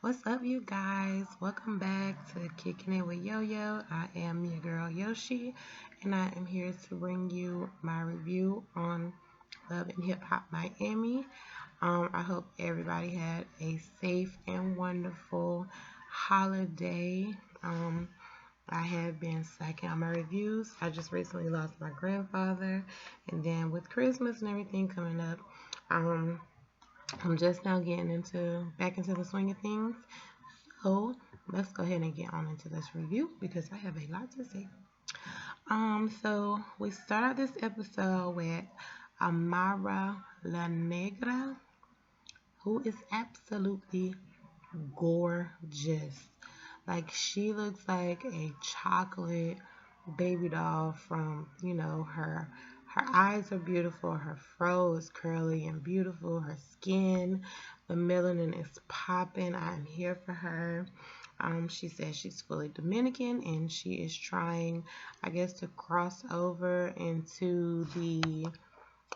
What's up, you guys? Welcome back to Kicking It with Yo Yo. I am your girl Yoshi, and I am here to bring you my review on Love and Hip Hop Miami. I hope everybody had a safe and wonderful holiday. Um, I have been slacking on my reviews. I just recently lost my grandfather, and then with Christmas and everything coming up, um, I'm just now getting back into the swing of things. So let's go ahead and get on into this review because I have a lot to say. So we start out this episode with Amara La Negra, who is absolutely gorgeous. Like she looks like a chocolate baby doll from, her eyes are beautiful, her fro is curly and beautiful, her skin, the melanin is popping. I'm here for her. She says she's fully Dominican and she is trying, I guess, to cross over into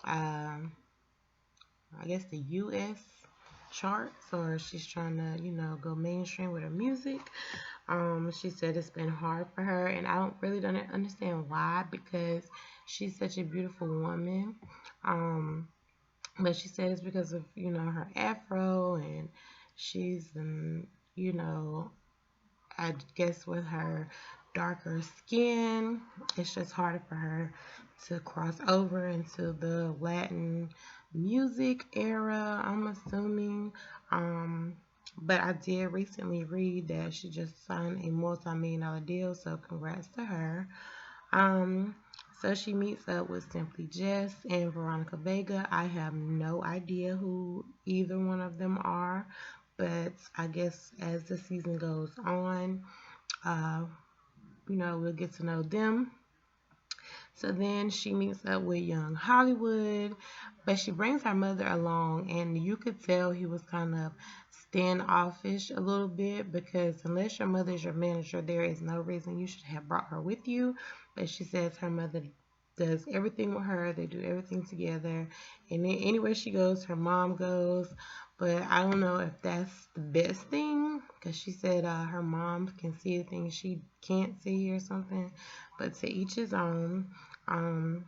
um, the U.S. charts, or she's trying to, go mainstream with her music. She said it's been hard for her, and I don't understand why, because she's such a beautiful woman. But she said it's because of, her afro, and she's, you know, I guess with her darker skin, it's just harder for her to cross over into the Latin music era, I'm assuming. Um, but I did recently read that she just signed a multi-million dollar deal, so congrats to her. Um, so she meets up with Simply Jess and Veronica Vega. I have no idea who either one of them are, but I guess as the season goes on, uh, we'll get to know them. So then she meets up with young Hollywood, but she brings her mother along, and you could tell he was kind of standoffish a little bit, because unless your mother is your manager, there is no reason you should have brought her with you. But she says her mother does everything with her, they do everything together, and then anywhere she goes, her mom goes. But I don't know if that's the best thing, because she said her mom can see the things she can't see or something. But to each his own. Um,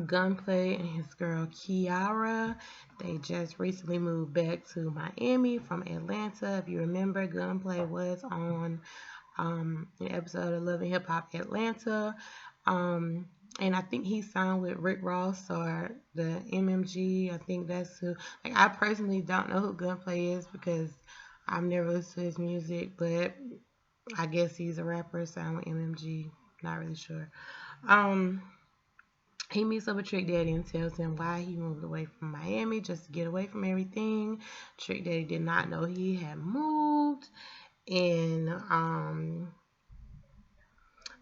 Gunplay and his girl Kiara, they just recently moved back to Miami from Atlanta. If you remember, Gunplay was on an episode of Love and Hip Hop Atlanta. And I think he signed with Rick Ross or the MMG. I think that's who. Like, I personally don't know who Gunplay is because I've never listened to his music, but I guess he's a rapper signed with MMG. Not really sure. Um, he meets up with Trick Daddy and tells him why he moved away from Miami, just to get away from everything. Trick Daddy did not know he had moved, and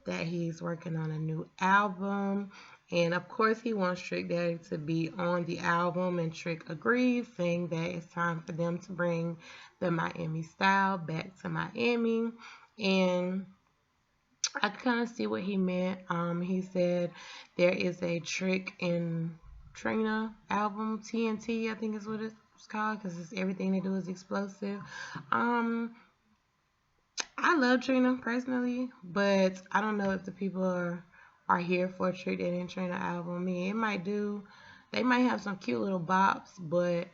that he's working on a new album. And of course, he wants Trick Daddy to be on the album, and Trick agrees, saying that it's time for them to bring the Miami style back to Miami. And I kind of see what he meant. He said there is a Trick and Trina album, TNT, I think is what it's called, because it's everything they do is explosive. Um, I love Trina personally, but I don't know if the people are here for a Trick Daddy and Trina album. I mean, they might have some cute little bops, but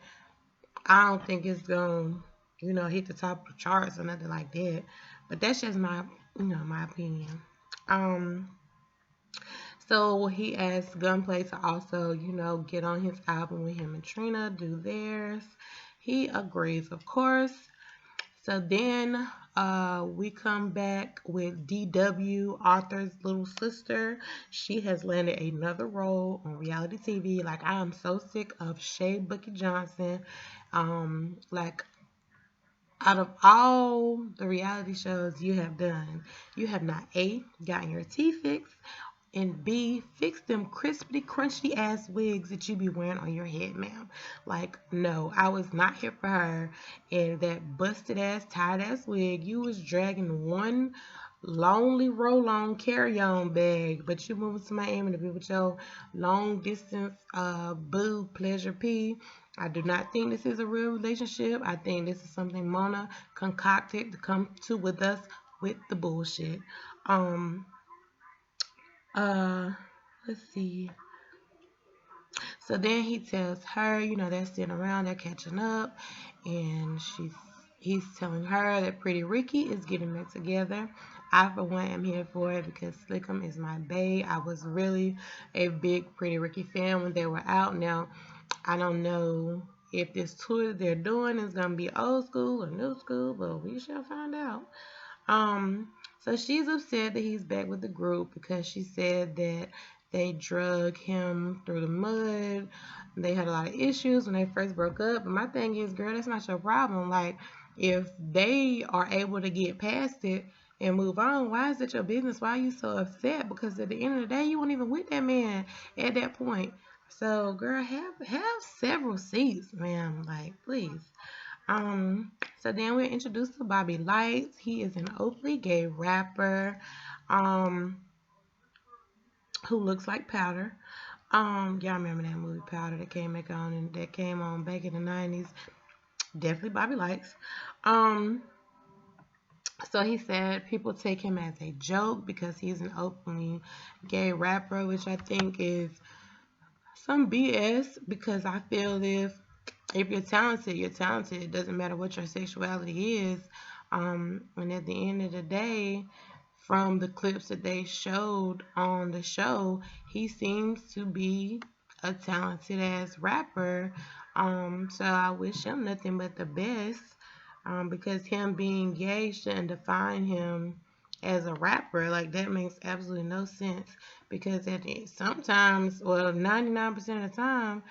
I don't think it's gonna, hit the top of the charts or nothing like that. But that's just my opinion. Um, so he asked Gunplay to also, get on his album with him and Trina, do theirs. He agrees, of course. So then we come back with DW, Arthur's little sister. She has landed another role on reality TV. Like, I am so sick of Shay Bucky Johnson. Like, out of all the reality shows you have done, you have not A, gotten your teeth fixed, and B, fix them crispy, crunchy ass wigs that you be wearing on your head, ma'am. Like, no, I was not here for her. And that busted ass, tied ass wig, you was dragging one lonely roll-on carry-on bag, but you moving to Miami to be with your long distance boo pleasure P. I do not think this is a real relationship. I think this is something Mona concocted to come to with us with the bullshit. Um, uh, let's see. So then he tells her, they're sitting around, they're catching up, and he's telling her that Pretty Ricky is getting back together. I, for one, am here for it because Slickum is my bae. I was really a big Pretty Ricky fan when they were out. Now, I don't know if this tour that they're doing is going to be old school or new school, but we shall find out. So she's upset that he's back with the group because she said that they drug him through the mud. They had a lot of issues when they first broke up. But my thing is, girl, that's not your problem. Like, if they are able to get past it and move on, why is it your business? Why are you so upset? Because at the end of the day, you weren't even with that man at that point. So, girl, have several seats, ma'am. Like, please. Um, so then we're introduced to Bobby Lights. He is an openly gay rapper, um, who looks like Powder. Y'all remember that movie Powder that came on back in the 90s. Definitely Bobby Lights. Um, so he said people take him as a joke because he's an openly gay rapper, which I think is some BS because I feel if you're talented, you're talented. It doesn't matter what your sexuality is. And at the end of the day, from the clips that they showed on the show, he seems to be a talented ass rapper. So I wish him nothing but the best. Because him being gay shouldn't define him as a rapper. Like that makes absolutely no sense. Because sometimes, well, 99% of the time,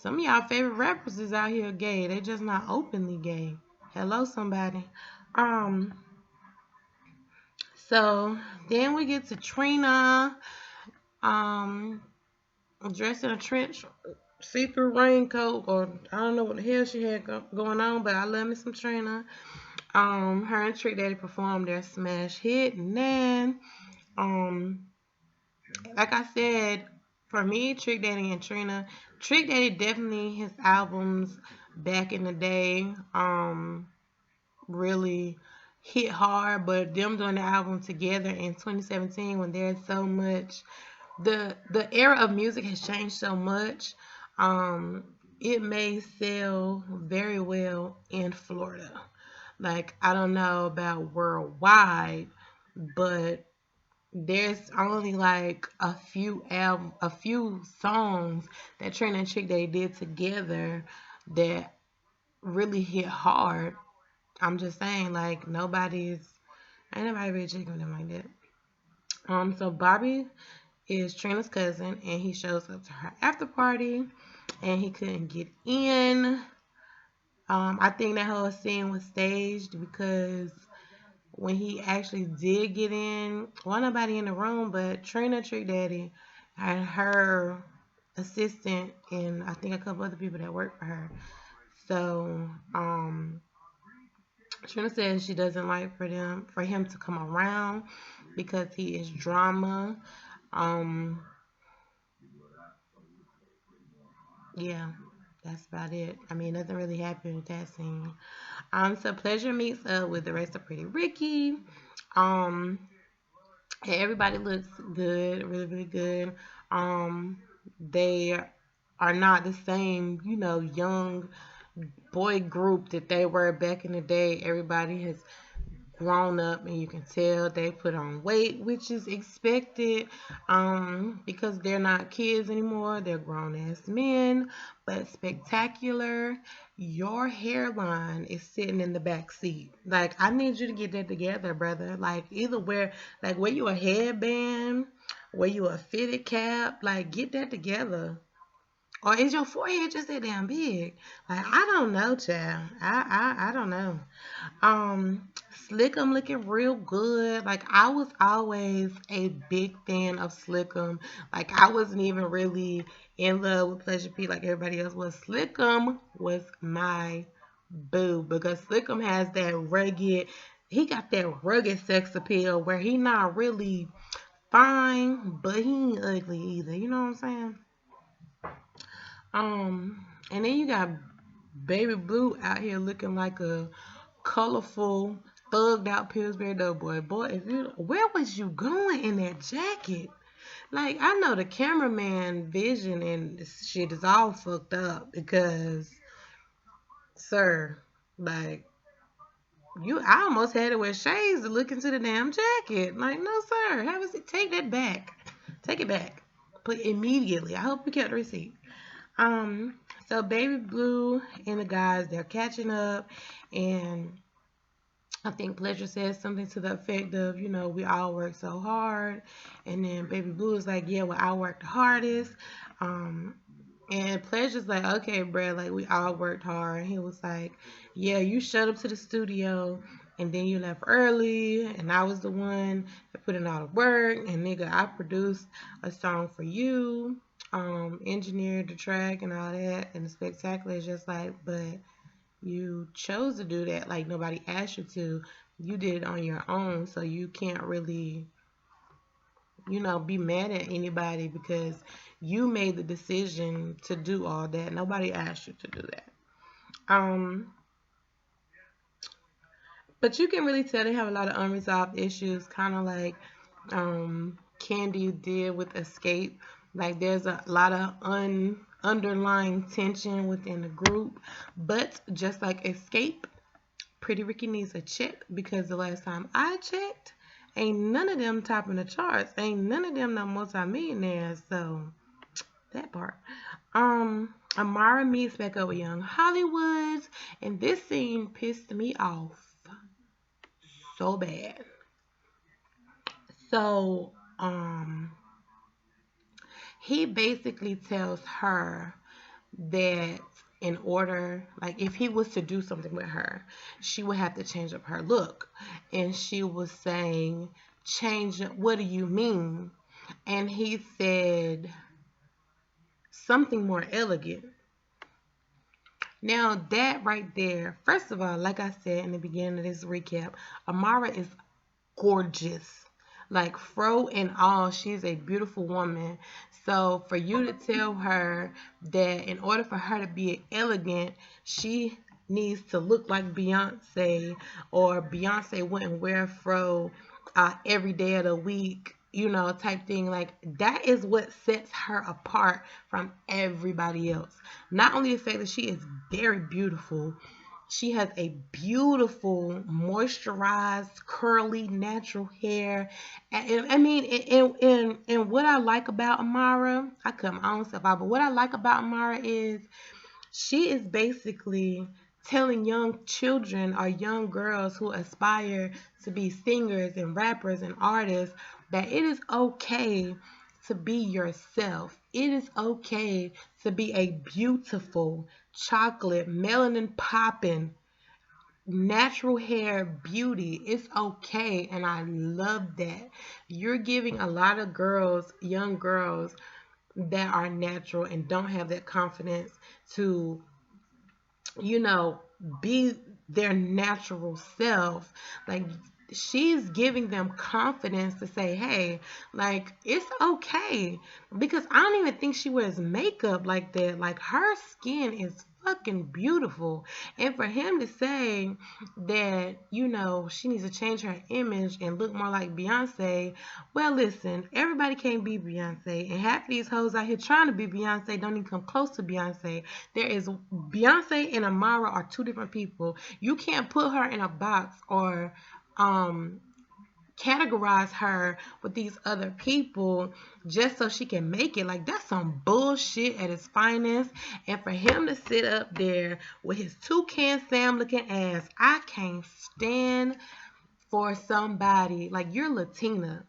some of y'all favorite rappers is out here gay. They just not openly gay. Hello, somebody. Um. So then we get to Trina. Um, dressed in a trench, see-through raincoat, or I don't know what the hell she had going on, but I love me some Trina. Her and Trick Daddy performed their smash hit, and then, um, like I said, for me, Trick Daddy and Trina, Trick Daddy definitely his albums back in the day, really hit hard, but them doing the album together in 2017 when there's so much the era of music has changed so much. Um, it may sell very well in Florida. Like I don't know about worldwide, but there's only like a few songs that Trina and Chick they did together that really hit hard. I'm just saying, like ain't nobody really checking them like that. So Bobby is Trina's cousin, and he shows up to her after party, and he couldn't get in. I think that whole scene was staged because when he actually did get in, wasn't nobody in the room but Trina, Trick Daddy, and her assistant, and I think a couple other people that work for her. So, Trina says she doesn't like for him to come around because he is drama. Um, yeah, that's about it. I mean, nothing really happened with that scene. So Pleasure meets up with the rest of Pretty Ricky. Um, and everybody looks good, really, really good. They are not the same, young boy group that they were back in the day. Everybody has grown up and you can tell they put on weight, which is expected, because they're not kids anymore, they're grown-ass men. But spectacular, your hairline is sitting in the back seat. Like, I need you to get that together, brother. Like, either wear you a headband, wear you a fitted cap, like get that together. Or is your forehead just that damn big? Like, I don't know, child. I don't know. Slickum looking real good. Like, I was always a big fan of Slickum. Like, I wasn't even really in love with Pleasure P like everybody else was. Slickum was my boo because Slickum has that he got that rugged sex appeal where he not really fine, but he ain't ugly either. You know what I'm saying? And then you got Baby Blue out here looking like a colorful, thugged out Pillsbury Doughboy. Boy, where was you going in that jacket? Like, I know the cameraman vision and this shit is all fucked up because, sir, like, I almost had to wear shades to look into the damn jacket. Like, no, sir, take that back. Take it back. But immediately. I hope you kept the receipt. Um, so Baby Blue and the guys, they're catching up, and I think Pleasure says something to the effect of, we all work so hard. And then Baby Blue is like, yeah, well, I worked the hardest. Um, and Pleasure's like, okay, Brad, like, we all worked hard. And he was like, yeah, you showed up to the studio and then you left early. And I was the one that put in all the work. And nigga, I produced a song for you, engineered the track and all that. And the spectacular is just like, but you chose to do that, like nobody asked you to. You did it on your own, so you can't really, be mad at anybody because you made the decision to do all that. Nobody asked you to do that. Um, but you can really tell they have a lot of unresolved issues, kind of like Candy did with Escape. Like there's a lot of underlying tension within the group, but just like Escape, Pretty Ricky needs a check because the last time I checked, ain't none of them topping the charts. Ain't none of them no multimillionaires. So that part. Amara meets back up with Young Hollywood, and this scene pissed me off so bad. So, he basically tells her that in order, like if he was to do something with her, she would have to change up her look. And she was saying, change up, what do you mean? And he said something more elegant. Now that right there, first of all, like I said in the beginning of this recap, Amara is gorgeous. Like fro and all, she's a beautiful woman. So for you to tell her that in order for her to be elegant, she needs to look like Beyonce, or Beyonce wouldn't wear fro every day of the week, type thing. Like that is what sets her apart from everybody else. Not only the fact that she is very beautiful, she has a beautiful, moisturized, curly, natural hair. And I mean, and what I like about Amara, I cut my own stuff out, but what I like about Amara is she is basically telling young children or young girls who aspire to be singers and rappers and artists that it is okay to be yourself. It is okay to be a beautiful, chocolate, melanin popping, natural hair beauty. It's okay, and I love that. You're giving a lot of girls, young girls, that are natural and don't have that confidence to, you know, be their natural self. Like she's giving them confidence to say, hey, like it's okay. Because I don't even think she wears makeup like that. Like her skin is fucking beautiful. And for him to say that, she needs to change her image and look more like Beyonce, well, listen, everybody can't be Beyonce. And half of these hoes out here trying to be Beyonce don't even come close to Beyonce. There is Beyonce and Amara are two different people. You can't put her in a box or categorize her with these other people just so she can make it. Like that's some bullshit at its finest. And for him to sit up there with his toucan Sam looking ass, I can't stand for somebody like you're Latino,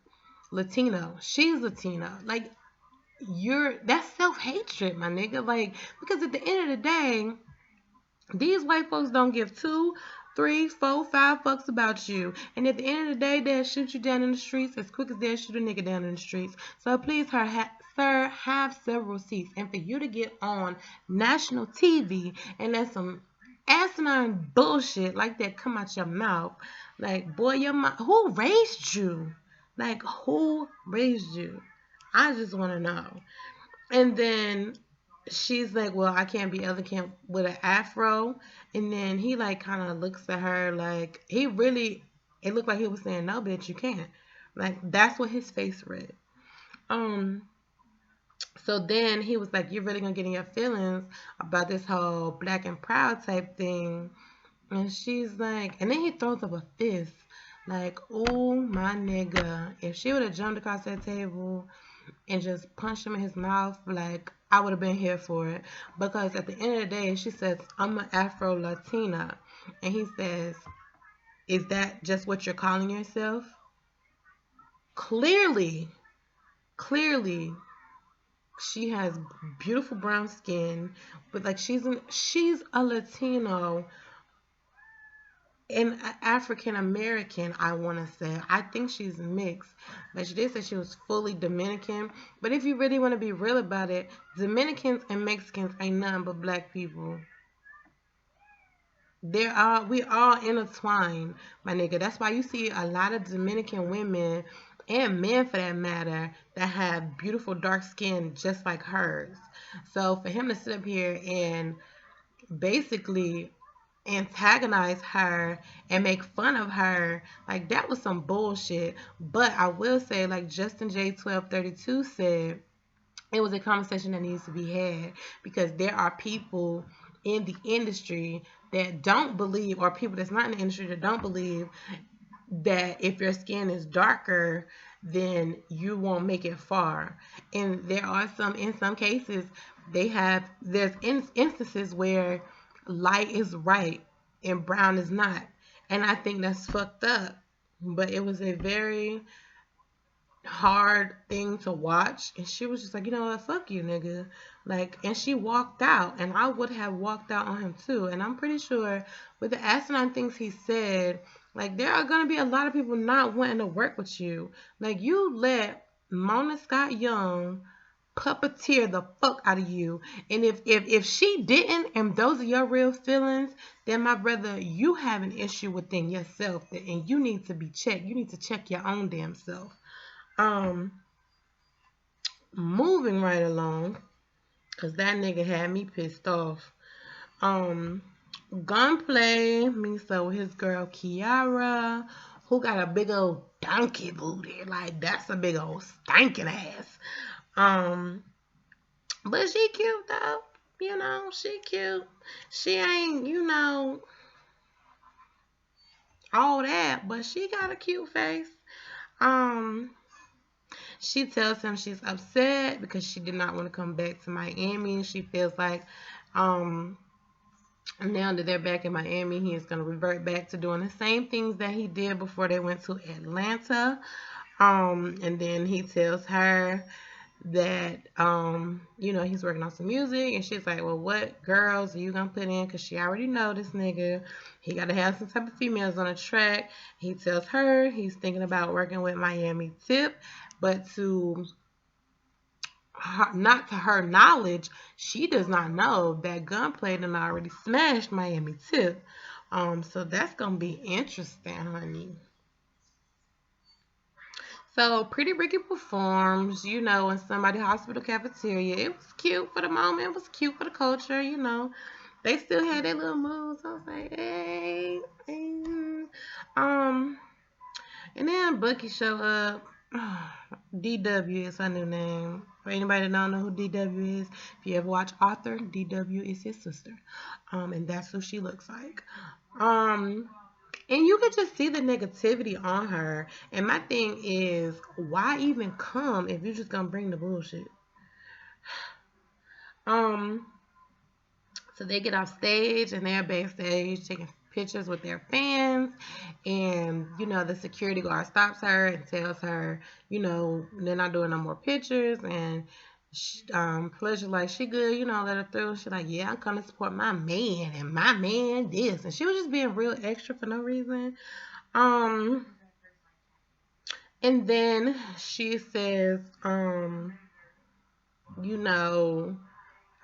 she's Latina. Like that's self-hatred, my nigga. Like because at the end of the day, these white folks don't give two, three, four, 5 fucks about you. And at the end of the day, they'll shoot you down in the streets as quick as they'll shoot a nigga down in the streets. So please, sir, have several seats. And for you to get on national TV and let some asinine bullshit like that come out your mouth, like, boy, who raised you? Like, who raised you? I just want to know. And then she's like, well, I can't be other camp with an afro. And then he like kind of looks at her like he really, it looked like he was saying, no, bitch, you can't. Like that's what his face read. Um, so then he was like, you're really gonna get in your feelings about this whole black and proud type thing. And she's like, and then he throws up a fist. Like, oh my nigga, if she would have jumped across that table and just punched him in his mouth, like I would have been here for it. Because at the end of the day, she says, I'm an Afro Latina. And he says, is that just what you're calling yourself? Clearly, clearly, she has beautiful brown skin, but like she's a Latino and African American, I want to say. I think she's mixed, but she did say she was fully Dominican. But if you really want to be real about it, Dominicans and Mexicans ain't nothing but black people. We all intertwined, my nigga. That's why you see a lot of Dominican women and men for that matter that have beautiful dark skin just like hers. So for him to sit up here and basically antagonize her and make fun of her, like that was some bullshit. But I will say, like Justin J 1232 said, it was a conversation that needs to be had because there are people in the industry that don't believe, or people that's not in the industry that don't believe that if your skin is darker, then you won't make it far. And there are in some cases, there's instances where light is right and brown is not. And I think that's fucked up. But it was a very hard thing to watch, and she was just like, you know what, fuck you, nigga. Like, and she walked out, and I would have walked out on him too. And I'm pretty sure with the asinine things he said, like there are gonna be a lot of people not wanting to work with you. Like you let Mona Scott Young puppeteer the fuck out of you, and if she didn't, and those are your real feelings, then my brother, you have an issue within yourself, and you need to be checked. You need to check your own damn self. um Moving right along, cause that nigga had me pissed off. Um, Gunplay meets up with his girl Kiara, who got a big old donkey booty. Like that's a big old stinking ass. Um, but she cute though. You know, she cute. She ain't, all that, but she got a cute face. Um, She tells him she's upset because she did not want to come back to Miami. She feels like now that they're back in Miami, he is going to revert back to doing the same things that he did before they went to Atlanta. And then he tells her that, he's working on some music. And she's like, well, what girls are you going to put in? Because she already know this nigga. He got to have some type of females on the track. He tells her he's thinking about working with Miami Tip. But not to her knowledge, she does not know that Gunplay done already smashed Miami Tip. So that's gonna be interesting, honey. So Pretty Ricky performs, in somebody's hospital cafeteria. It was cute for the moment. It was cute for the culture. They still had their little moves. I was like, hey, hey. Um, and then Bucky show up. DW is her new name. For anybody that don't know who DW is, if you ever watch Arthur, DW is his sister. And that's who she looks like. And you could just see the negativity on her. And my thing is, why even come if you're just gonna bring the bullshit? Um, So they get off stage and they're backstage taking pictures with their fans. And, the security guard stops her and tells her, they're not doing no more pictures. And Pleasure like, she good, let her through. She's like, yeah, I'm coming to support my man and my man this. And she was just being real extra for no reason. And then she says, you know,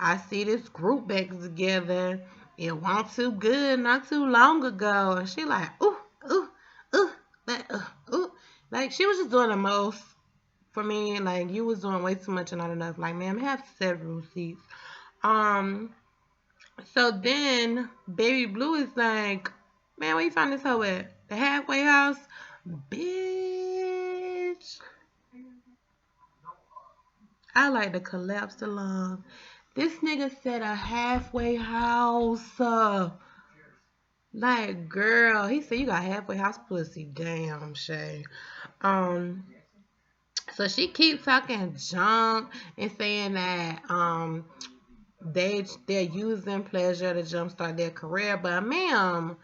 I see this group back together. It wasn't too good not too long ago. And she like, ooh, ooh, ooh, ooh. Like, she was just doing the most for me. Like, you was doing way too much and not enough. Like, ma'am, have several seats. Um, so then Baby Blue is like, man, where you find this hoe at? The halfway house? Bitch. I like to collapse the lung. This nigga said a halfway house. Like, girl, he said you got halfway house pussy. Damn, Shay. Um, so she keeps talking junk and saying that they're using pleasure to jumpstart their career. But ma'am,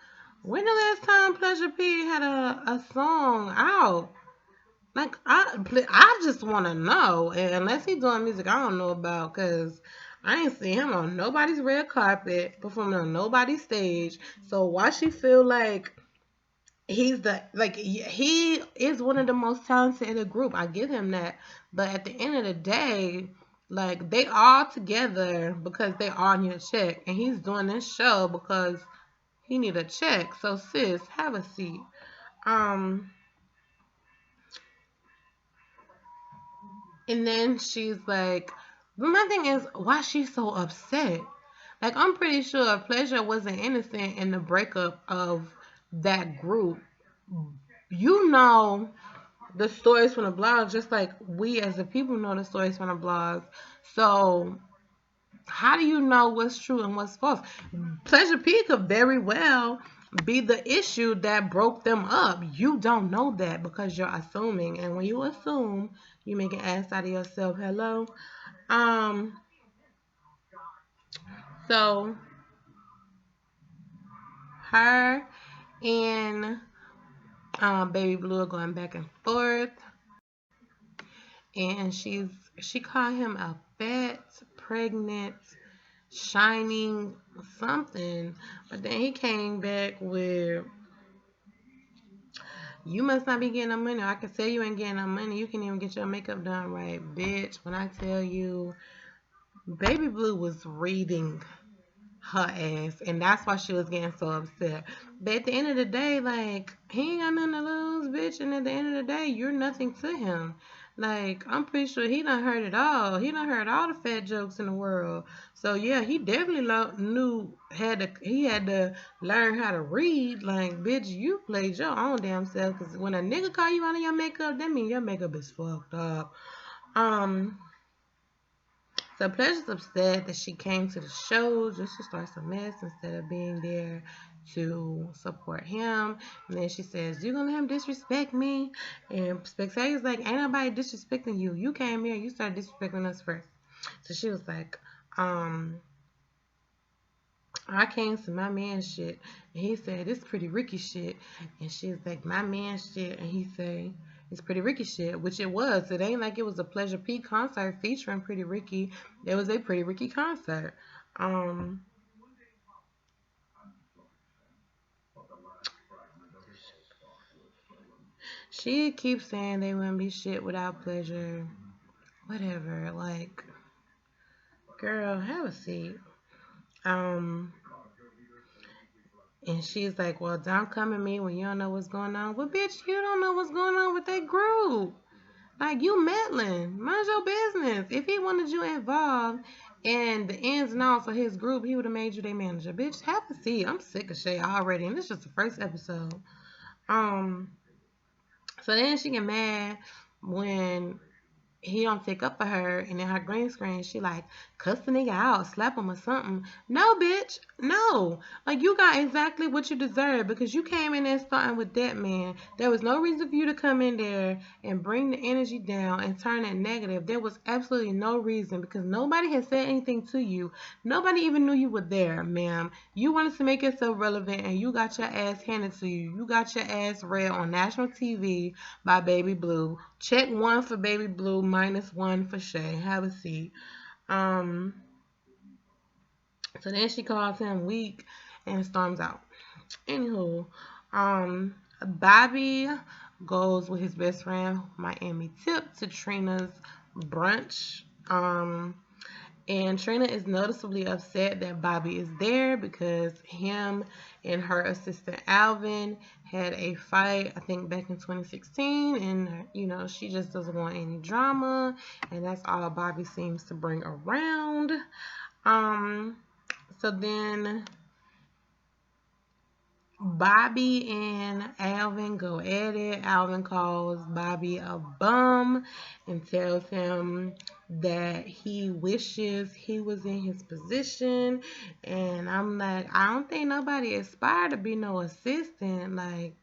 when the last time Pleasure P had a song out? Like I just want to know. And unless he's doing music I don't know about, cause I ain't seen him on nobody's red carpet, performing on nobody's stage. So why she feel like he's the like he is one of the most talented in the group? I give him that, but at the end of the day, like they all together because they all need a check, and he's doing this show because he need a check. So sis, have a seat. Um, and then she's like, but my thing is, why she's so upset? Like I'm pretty sure Pleasure wasn't innocent in the breakup of that group. You know the stories from the blogs, just like we as the people know the stories from the blogs. So how do you know what's true and what's false? Pleasure P could very well be the issue that broke them up. You don't know that because you're assuming, and when you assume, you make an ass out of yourself. Hello. Um. So her and Baby Blue are going back and forth, and she called him a fat, pregnant, shining something, but then he came back with, you must not be getting no money. I can tell you ain't getting no money. You can even get your makeup done right, bitch. When I tell you, Baby Blue was reading her ass, and that's why she was getting so upset. But at the end of the day, like, he ain't got nothing to lose, bitch. And at the end of the day, you're nothing to him. Like, I'm pretty sure he done heard it all. He done heard all the fat jokes in the world. So yeah, he definitely he had to learn how to read. Like, bitch, you played your own damn self. Cause when a nigga call you out of your makeup, that mean your makeup is fucked up. Um, so Pleasure's upset that she came to the show just to start some mess instead of being there to support him. And then she says, "You gonna let him disrespect me?" And Spectacular's like, "Ain't nobody disrespecting you. You came here, you started disrespecting us first." So she was like, I came to my man shit, and he said it's pretty Ricky shit, and she was like, my man shit, and he said it's pretty Ricky shit, which it was. It ain't like it was a Pleasure P concert featuring Pretty Ricky. It was a Pretty Ricky concert. Um, she keeps saying they wouldn't be shit without Pleasure. Whatever, like, girl, have a seat. Um, and she's like, well, don't come at me when you don't know what's going on. Well, bitch, you don't know what's going on with that group. Like, you meddling. Mind your business. If he wanted you involved in the ins and outs of his group, he would have made you their manager. Bitch, have a seat. I'm sick of Shay already, and this is just the first episode. Um, so then she get mad when he don't take up for her, and in her green screen she like, cuss the nigga out, slap him or something. No, bitch, no. Like, you got exactly what you deserve because you came in there starting with that man. There was no reason for you to come in there and bring the energy down and turn it negative. There was absolutely no reason because nobody had said anything to you. Nobody even knew you were there, ma'am. You wanted to make yourself relevant, and you got your ass handed to you. You got your ass read on national TV by Baby Blue. Check one for Baby Blue, -1 for Shay. Have a seat. Um, so then she calls him weak and storms out. Anywho, Bobby goes with his best friend, Miami Tip, to Trina's brunch. And Trina is noticeably upset that Bobby is there because him and her assistant Alvin had a fight, I think back in 2016, and she just doesn't want any drama, and that's all Bobby seems to bring around. Um, so then Bobby and Alvin go at it. Alvin calls Bobby a bum and tells him that he wishes he was in his position. And I'm like, I don't think nobody aspired to be no assistant. Like,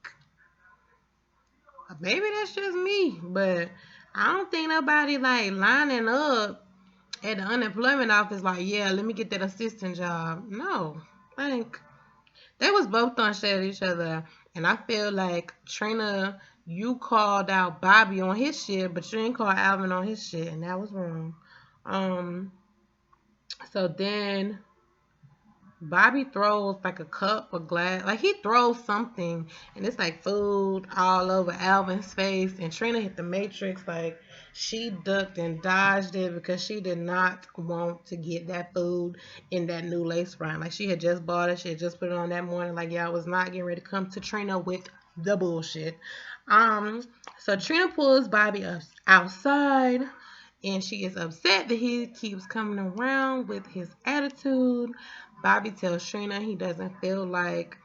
maybe that's just me, but I don't think nobody like lining up at the unemployment office like, yeah, let me get that assistant job. No, like they was both throwing shit at each other, and I feel like Trina, you called out Bobby on his shit, but you didn't call Alvin on his shit, and that was wrong. Um, so then Bobby throws like a cup or glass, like he throws something, and it's like food all over Alvin's face. And Trina hit the matrix, like she ducked and dodged it because she did not want to get that food in that new lace front. Like she had just bought it, she had just put it on that morning. Like yeah, I was not getting ready to come to Trina with the bullshit. Um, so Trina pulls Bobby outside, and she is upset that he keeps coming around with his attitude. Bobby tells Trina he doesn't feel like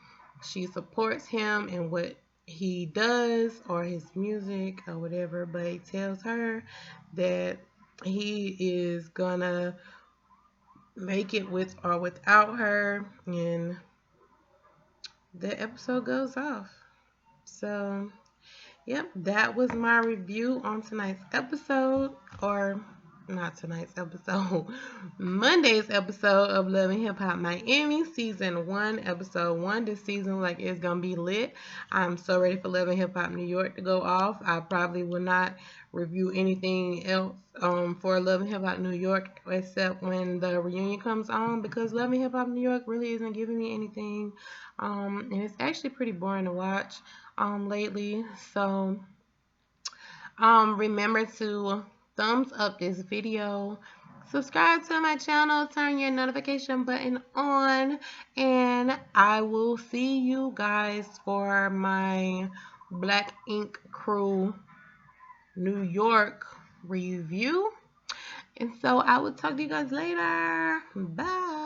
she supports him in what he does or his music or whatever, but he tells her that he is gonna make it with or without her, and the episode goes off. So yep, that was my review on tonight's episode, or not tonight's episode, Monday's episode of Love and Hip Hop Miami, season 1, episode 1. This season, like, it's gonna be lit. I'm so ready for Love and Hip Hop New York to go off. I probably will not review anything else for Love and Hip Hop New York except when the reunion comes on, because Love and Hip Hop New York really isn't giving me anything, and it's actually pretty boring to watch lately. So remember to thumbs up this video, subscribe to my channel, turn your notification button on, and I will see you guys for my Black Ink Crew New York review. And so I will talk to you guys later. Bye.